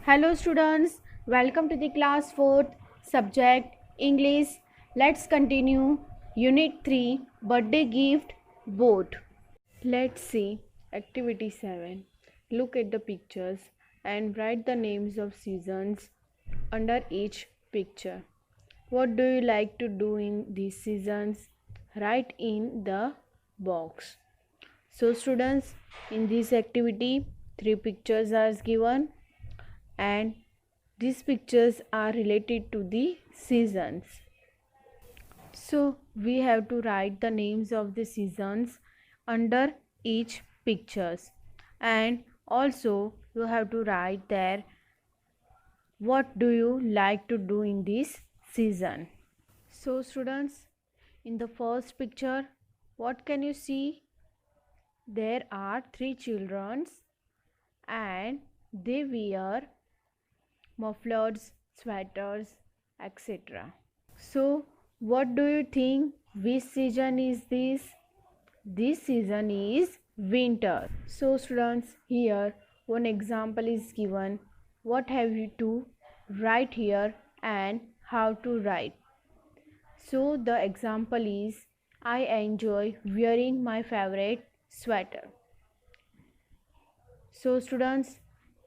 Hello students, welcome to the class 4th subject English. Let's continue Unit 3 Birthday Gift Board. Let's see Activity 7. Look at the pictures and write the names of seasons under each picture. What do you like to do in these seasons? Write in the box. So students, in this activity, 3 pictures are given and these pictures are related to the seasons. So we have to write the names of the seasons under each pictures, and also you have to write there what do you like to do in this season. So students, in the first picture, what can you see? There are 3 children and they wear mufflers, sweaters, etc. So, what do you think? Which season is this? This season is winter. So, students, here one example is given. What have you to write here and how to write? So, the example is I enjoy wearing my favorite sweater. So, students,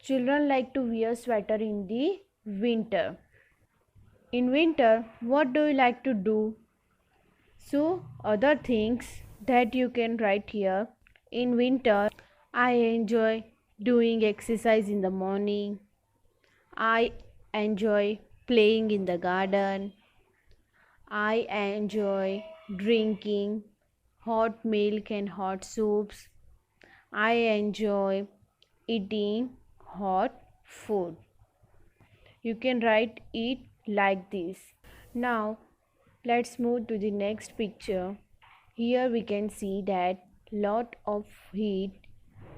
children like to wear sweater in the winter. In winter, what do you like to do? So, other things that you can write here. In winter, I enjoy doing exercise in the morning. I enjoy playing in the garden. I enjoy drinking hot milk and hot soups. I enjoy eating hot food. You can write it like this. Now, let's move to the next picture. Here we can see that lot of heat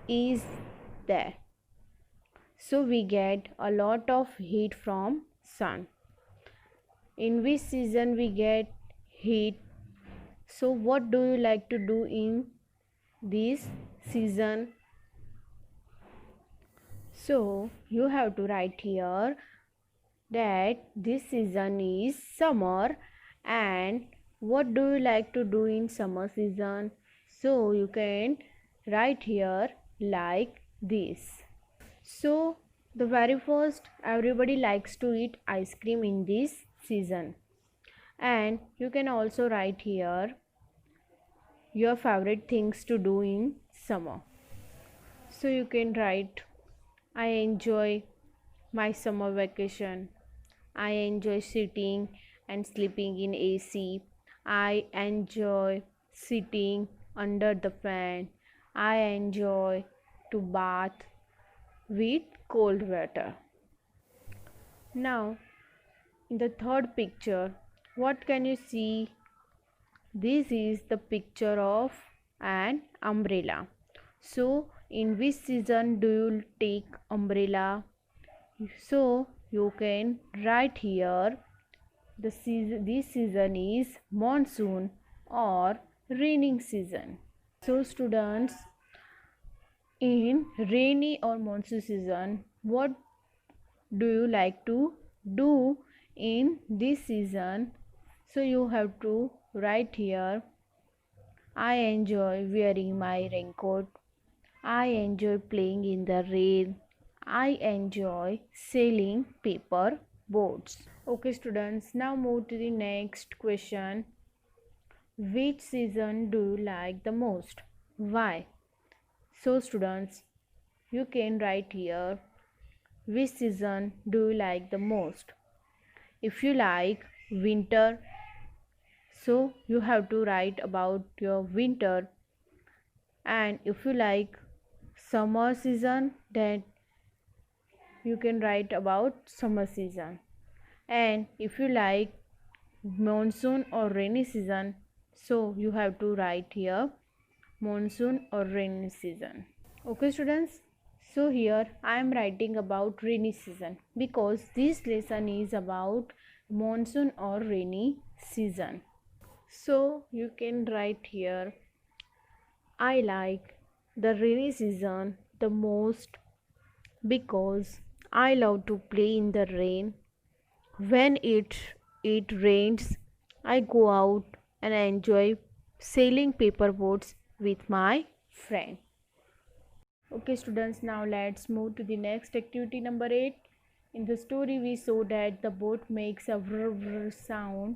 is there. So we get a lot of heat from sun. In which season we get heat? So what do you like to do in this season? So you have to write here that this season is summer, and what do you like to do in summer season? So you can write here like this. So the very first, everybody likes to eat ice cream in this season, and you can also write here your favorite things to do in summer. So you can write I enjoy my summer vacation. I enjoy sitting and sleeping in AC. I enjoy sitting under the fan. I enjoy to bath with cold water. Now, in the third picture, what can you see? This is the picture of an umbrella. So, in which season do you take umbrella? So, you can write here this season is monsoon or raining season. So students, in rainy or monsoon season, what do you like to do in this season? So you have to write here I enjoy wearing my raincoat. I enjoy playing in the rain. I enjoy sailing paper boats. Okay students, now move to the next question. Which season do you like the most? Why? So students, you can write here which season do you like the most. If you like winter, so you have to write about your winter, and if you like summer season, then you can write about summer season, and if you like monsoon or rainy season, so you have to write here monsoon or rainy season. Okay students, so here I am writing about rainy season because this lesson is about monsoon or rainy season. So you can write here I like the rainy season the most because I love to play in the rain. When it rains, I go out and enjoy sailing paper boats with my friend. Okay students, now let's move to the next activity number 8. In the story we saw that the boat makes a vrr vrr sound.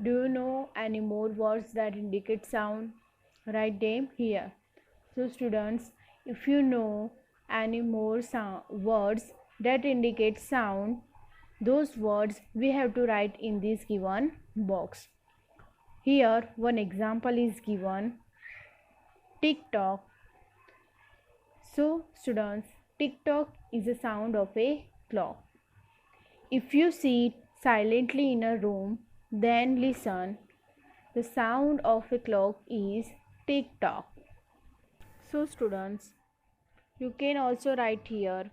Do you know any more words that indicate sound? Write them here. So students, if you know any more words that indicate sound, those words we have to write in this given box. Here one example is given, tick-tock. So students, tick-tock is a sound of a clock. If you sit silently in a room, then listen. The sound of a clock is tick-tock. So students, you can also write here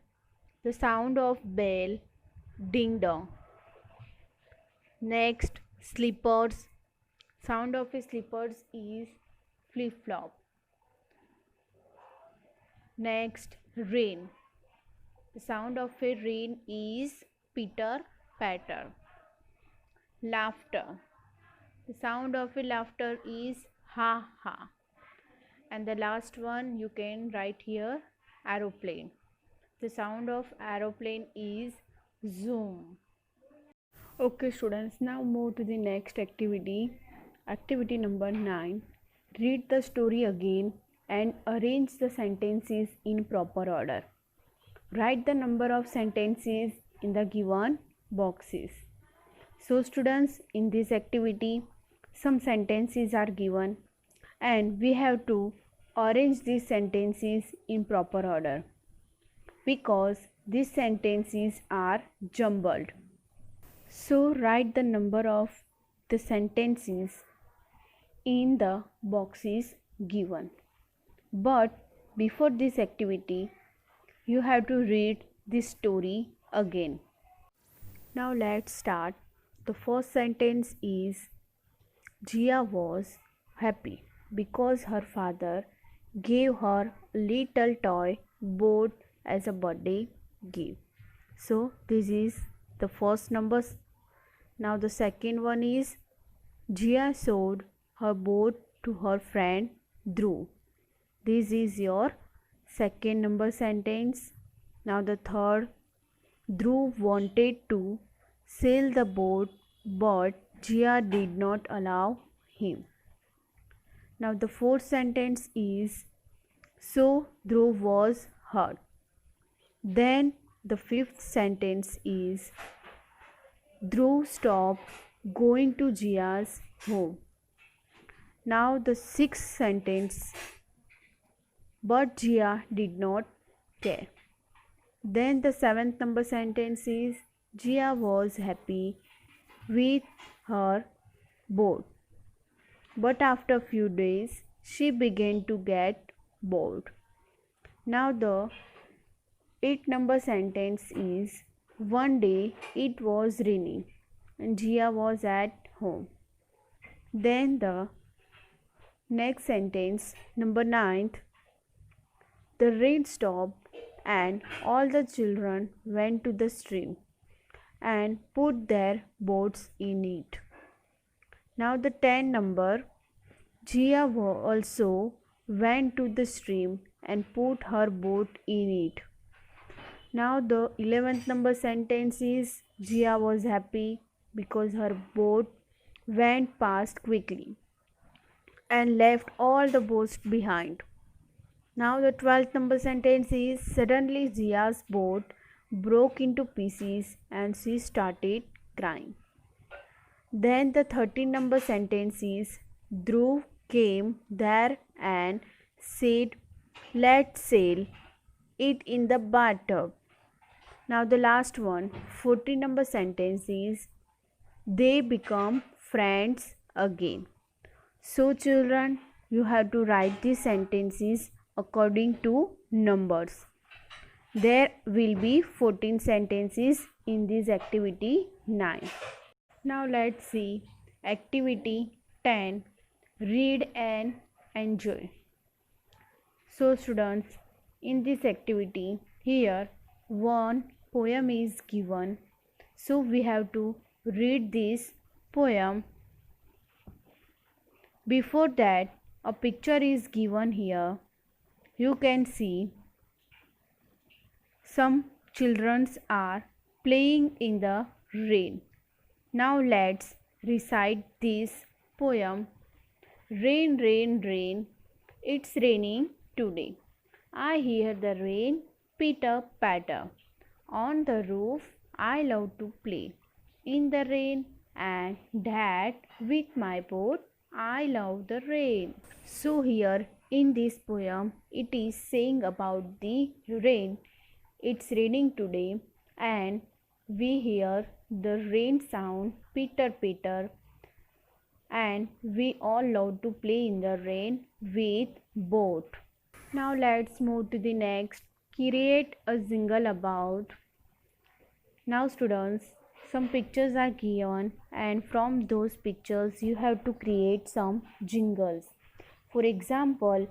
the sound of bell, ding dong. Next, slippers. Sound of a slippers is flip flop. Next, rain. The sound of a rain is pitter patter. Laughter. The sound of a laughter is ha ha. And the last one you can write here, aeroplane. The sound of aeroplane is zoom. Okay students, now move to the next activity. Activity number 9. Read the story again and arrange the sentences in proper order. Write the number of sentences in the given boxes. So students, in this activity, some sentences are given and we have to arrange these sentences in proper order because these sentences are jumbled. So write the number of the sentences in the boxes given. But before this activity, you have to read this story again. Now let's start. The first sentence is, Jia was happy because her father gave her a little toy boat as a birthday gift. So this is the first number. Now the second one is, Jia showed her boat to her friend Dhruv. This is your second number sentence. Now the third, Dhruv wanted to sail the boat but Jia did not allow him. Now the fourth sentence is, so Dhruv was hurt. Then the fifth sentence is, Dhruv stopped going to Jia's home. Now the sixth sentence, but Jia did not care. Then the seventh number sentence is, Jia was happy with her boat. But after a few days, she began to get bored. Now the eighth number sentence is, one day it was raining and Jia was at home. Then the next sentence, number 9th, the rain stopped and all the children went to the stream and put their boats in it. Now the 10th number, Jia also went to the stream and put her boat in it. Now the 11th number sentence is, Jia was happy because her boat went past quickly and left all the boats behind. Now the 12th number sentence is, suddenly Jia's boat broke into pieces and she started crying. Then the 13th number sentence is, Dhruv came there and said, let's sail it in the bathtub. Now the last one, 14th number sentence is, they become friends again. So children, you have to write these sentences according to numbers. There will be 14 sentences in this activity 9. Now let's see activity 10, read and enjoy. So students, in this activity here one poem is given. So we have to read this poem. Before that, a picture is given here. You can see some children are playing in the rain. Now let's recite this poem. Rain, rain, rain, it's raining today. I hear the rain pitter patter. On the roof, I love to play in the rain, and that with my boat, I love the rain. So, here in this poem, it is saying about the rain. It's raining today, and we hear the rain sound pitter pitter, and we all love to play in the rain with boat. Now let's move to the next. Create a jingle about. Now students, some pictures are given, and from those pictures you have to create some jingles. For example,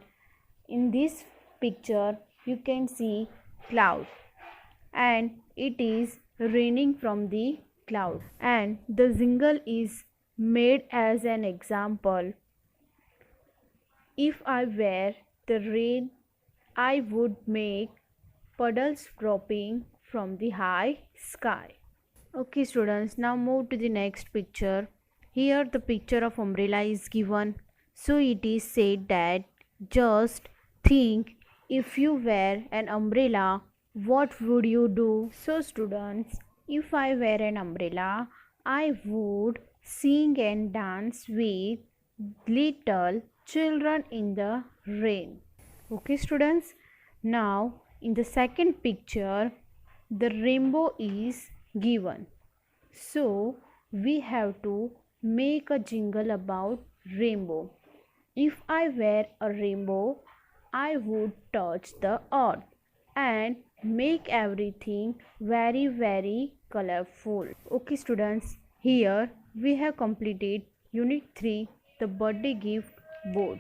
in this picture you can see cloud, and it is raining from the cloud, and the jingle is made as an example. If I were the rain, I would make puddles dropping from the high sky. Okay students, now move to the next picture. Here the picture of umbrella is given. So it is said that just think, if you were an umbrella, what would you do? So students, if I were an umbrella, I would sing and dance with little children in the rain. Okay students, now in the second picture the rainbow is given. So we have to make a jingle about rainbow. If I were a rainbow, I would touch the earth and make everything very very colorful. Okay students, here we have completed unit 3, the birthday gift board.